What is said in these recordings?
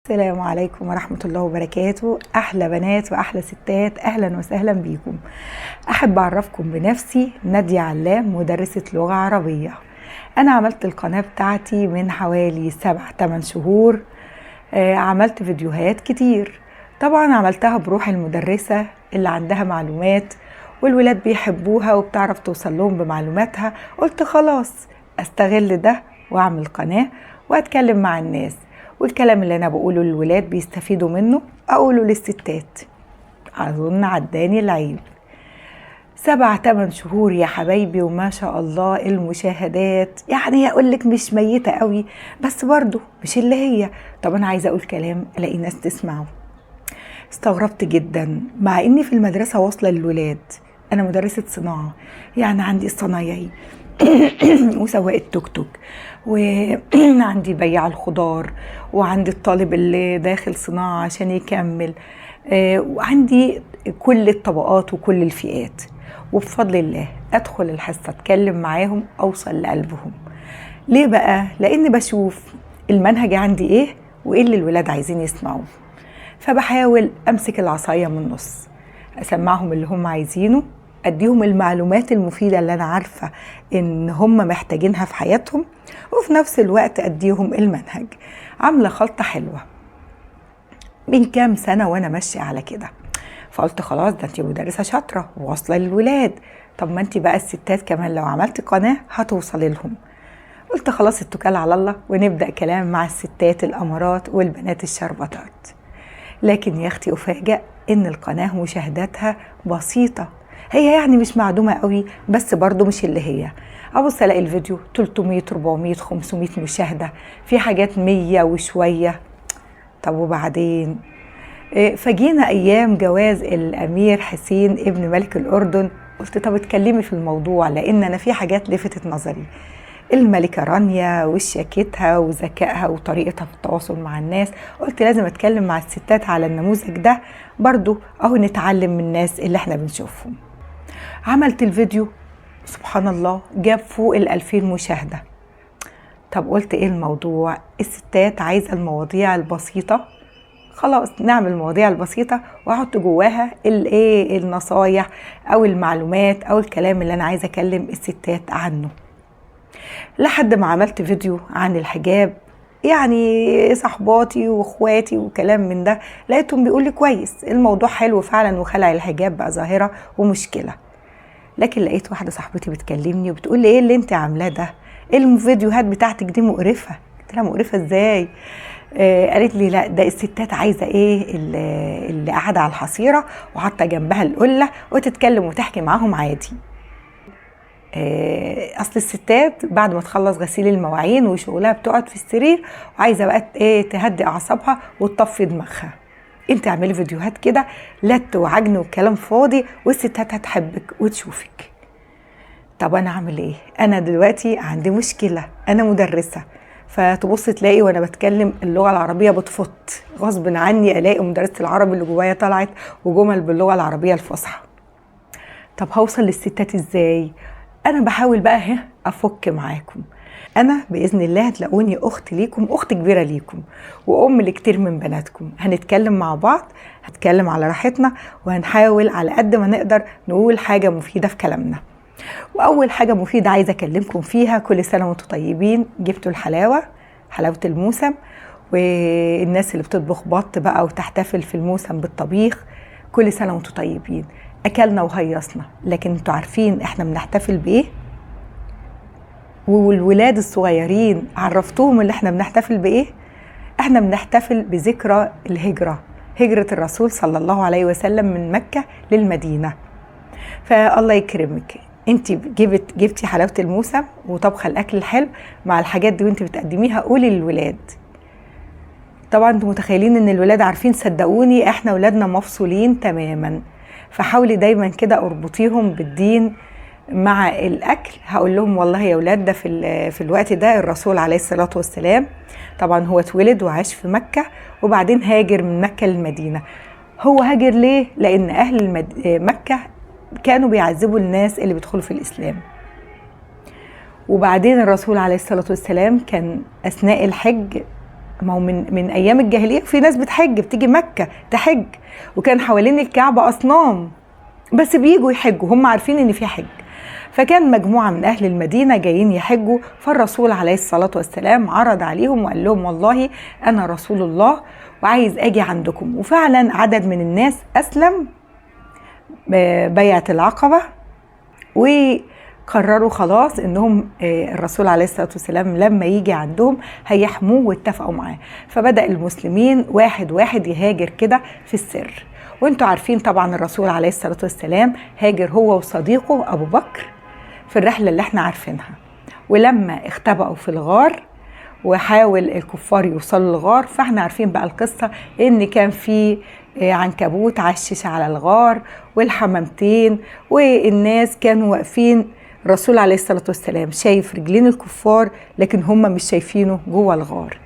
السلام عليكم ورحمة الله وبركاته. أحلى بنات وأحلى ستات، أهلا وسهلا بيكم. أحب أعرفكم بنفسي، نادية علام، مدرسة لغة عربية. أنا عملت القناة بتاعتي من حوالي 7-8 شهور. عملت فيديوهات كتير، طبعا عملتها بروح المدرسة اللي عندها معلومات والولاد بيحبوها وبتعرف توصل لهم بمعلوماتها. قلت خلاص أستغل ده وأعمل قناة وأتكلم مع الناس، والكلام اللي أنا بقوله للولاد بيستفيدوا منه أقوله للستات. أظن عداني العيب. 7-8 شهور يا حبايبي، وما شاء الله المشاهدات يعني أقولك مش ميتة قوي، بس برضو مش اللي هي. طب أنا عايزة أقول كلام ألاقي ناس تسمعه. استغربت جدا مع إني في المدرسة واصلة للولاد. أنا مدرسة صناعة، يعني عندي الصنايعي وسواق التوك توك، وعندي بياع الخضار، وعندي الطالب اللي داخل صناعة عشان يكمل، وعندي كل الطبقات وكل الفئات. وبفضل الله أدخل الحصة أتكلم معاهم أوصل لقلبهم. ليه بقى؟ لأني بشوف المنهج عندي إيه وإيه اللي الولاد عايزين يسمعوه، فبحاول أمسك العصاية من النص، أسمعهم اللي هم عايزينه، أديهم المعلومات المفيدة اللي أنا عارفة إن هم محتاجينها في حياتهم، وفي نفس الوقت أديهم المنهج. عاملة خلطة حلوة من كام سنة وأنا ماشية على كده. فقلت خلاص، ده انتي مدرسة شاطرة وواصلة للولاد، طب ما انتي بقى الستات كمان لو عملت قناة هتوصلي لهم. قلت خلاص اتكل على الله ونبدأ كلام مع الستات الأمارات والبنات الشربطات. لكن يا اختي أفاجأ إن القناة مشاهداتها بسيطة، هي يعني مش معدومة قوي، بس برضو مش اللي هي. أبص ألاقي الفيديو 300 400 500 مشاهدة، في حاجات 100 وشوية. طب وبعدين؟ فجينا أيام جواز الأمير حسين ابن ملك الأردن، قلت طب اتكلمي في الموضوع، لأن أنا في حاجات لفتت نظري. الملكة رانيا وشياكتها وذكائها وطريقتها في التواصل مع الناس، قلت لازم اتكلم مع الستات على النموذج ده برضو، اهو نتعلم من الناس اللي احنا بنشوفهم. عملت الفيديو، سبحان الله جاب فوق 2000 مشاهدة. طب قلت ايه الموضوع؟ الستات عايزة المواضيع البسيطة، خلاص نعمل المواضيع البسيطة واحط جواها الايه، النصايح او المعلومات او الكلام اللي انا عايزة اكلم الستات عنه. لحد ما عملت فيديو عن الحجاب، يعني صحباتي واخواتي وكلام من ده لقيتهم بيقولي كويس الموضوع حلو فعلا، وخلع الحجاب بقى ظاهرة ومشكلة. لكن لقيت واحدة صاحبتي بتكلمني وبتقولي ايه اللي انت عاملاه ده؟ الفيديوهات بتاعتك دي مقرفة. قلت لها مقرفة ازاي؟ قالت لي لا، ده الستات عايزة ايه اللي قاعدة على الحصيرة وحاطة جنبها القلة وتتكلم وتحكي معاهم عادي. اصل الستات بعد ما تخلص غسيل المواعين وشغلها بتقعد في السرير وعايزه بقى ايه، تهدي اعصابها وتطفي دماغها. انت اعملي فيديوهات كده لت وعجن وكلام فاضي والستات هتحبك وتشوفك. طب انا اعمل ايه؟ انا دلوقتي عندي مشكله، انا مدرسه، فتبص تلاقي وانا بتكلم اللغه العربيه بتفط غصب عني، الاقي مدرسه العربي اللي جوايا طلعت وجمل باللغه العربيه الفصحى. طب هوصل للستات ازاي؟ انا بحاول بقى افك معاكم. انا باذن الله هتلاقوني اخت ليكم، اخت كبيره ليكم، وام لكتير من بناتكم. هنتكلم مع بعض، هنتكلم على راحتنا، وهنحاول على قد ما نقدر نقول حاجه مفيده في كلامنا. واول حاجه مفيده عايزه اكلمكم فيها، كل سنه وانتم طيبين. جبتوا الحلاوه، حلاوه الموسم، والناس اللي بتطبخ بط بقى وتحتفل في الموسم بالطبيخ، كل سنه وانتم طيبين. اكلنا وهيصنا، لكن انتوا عارفين احنا بنحتفل بايه؟ والولاد الصغيرين عرفتوهم اللي احنا بنحتفل بايه؟ احنا بنحتفل بذكرى الهجرة، هجرة الرسول صلى الله عليه وسلم من مكة للمدينة. فالله يكرمك، انت جبتي حلاوة الموسم وطبخة الاكل الحلو مع الحاجات دي وانت بتقدميها، قولي للولاد. طبعا انتوا متخيلين ان الولاد عارفين، صدقوني احنا ولادنا مفصولين تماما. فحاولي دايما كده اربطيهم بالدين مع الاكل. هقول لهم والله يا ولاد، ده في الوقت ده الرسول عليه الصلاه والسلام طبعا هو اتولد وعاش في مكه، وبعدين هاجر من مكه للمدينه. هو هاجر ليه؟ لان اهل مكه كانوا بيعذبوا الناس اللي بيدخلوا في الاسلام. وبعدين الرسول عليه الصلاه والسلام كان اثناء الحج ما هو من ايام الجاهليه في ناس بتحج، بتيجي مكه تحج، وكان حوالين الكعبه اصنام بس بيجوا يحجوا، هم عارفين ان في حج. فكان مجموعه من اهل المدينه جايين يحجوا، فالرسول عليه الصلاه والسلام عرض عليهم وقال لهم والله انا رسول الله وعايز اجي عندكم. وفعلا عدد من الناس اسلم بيعة العقبه، وقرروا خلاص انهم الرسول عليه الصلاه والسلام لما يجي عندهم هيحموه، واتفقوا معاه. فبدأ المسلمين واحد واحد يهاجر كده في السر. وانتوا عارفين طبعا الرسول عليه الصلاه والسلام هاجر هو وصديقه ابو بكر في الرحله اللي احنا عارفينها. ولما اختبأوا في الغار وحاول الكفار يوصلوا للغار، فاحنا عارفين بقى القصه ان كان في عنكبوت عشش على الغار والحمامتين، والناس كانوا واقفين. الرسول عليه الصلاه والسلام شايف رجلين الكفار لكن هم مش شايفينه جوه الغار،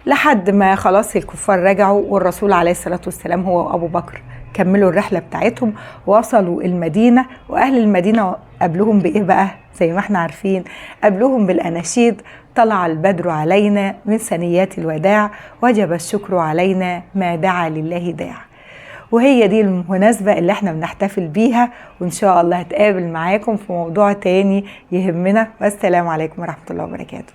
لحد ما خلاص الكفار رجعوا، والرسول عليه الصلاه والسلام هو وابو بكر كملوا الرحله بتاعتهم، وصلوا المدينه. واهل المدينه قابلوهم بايه بقى؟ زي ما احنا عارفين، قابلوهم بالاناشيد: طلع البدر علينا من ثنيات الوداع، وجب الشكر علينا ما دعا لله داع. وهي دي المناسبة اللي احنا بنحتفل بيها، وان شاء الله هتقابل معاكم في موضوع تاني يهمنا. والسلام عليكم ورحمة الله وبركاته.